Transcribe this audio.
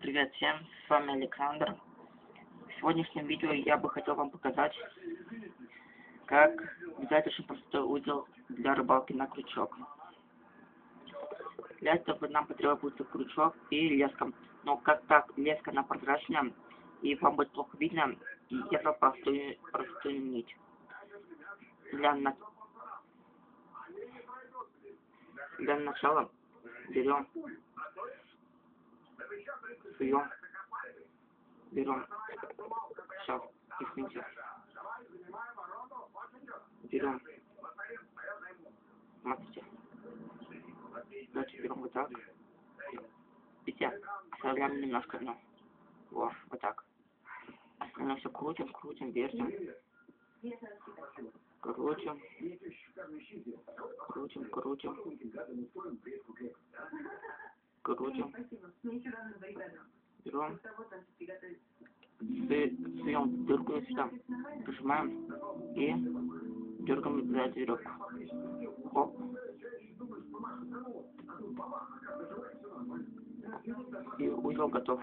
Привет всем, с вами Александр. В сегодняшнем видео я бы хотел вам показать, как взять очень простой узел для рыбалки на крючок. Для этого нам потребуется крючок и леска. Но как так, леска она прозрачная, и вам будет плохо видно, и я взял простую нить. Для начала берем сейчас, извините, берем, смотрите, давайте берем вот так, видите, оставляем немножко дно, вот так, мы все крутим, вертим, крутим, берем, суем дырку сюда, прижимаем и дергаем за веревку. Хоп. И узел готов.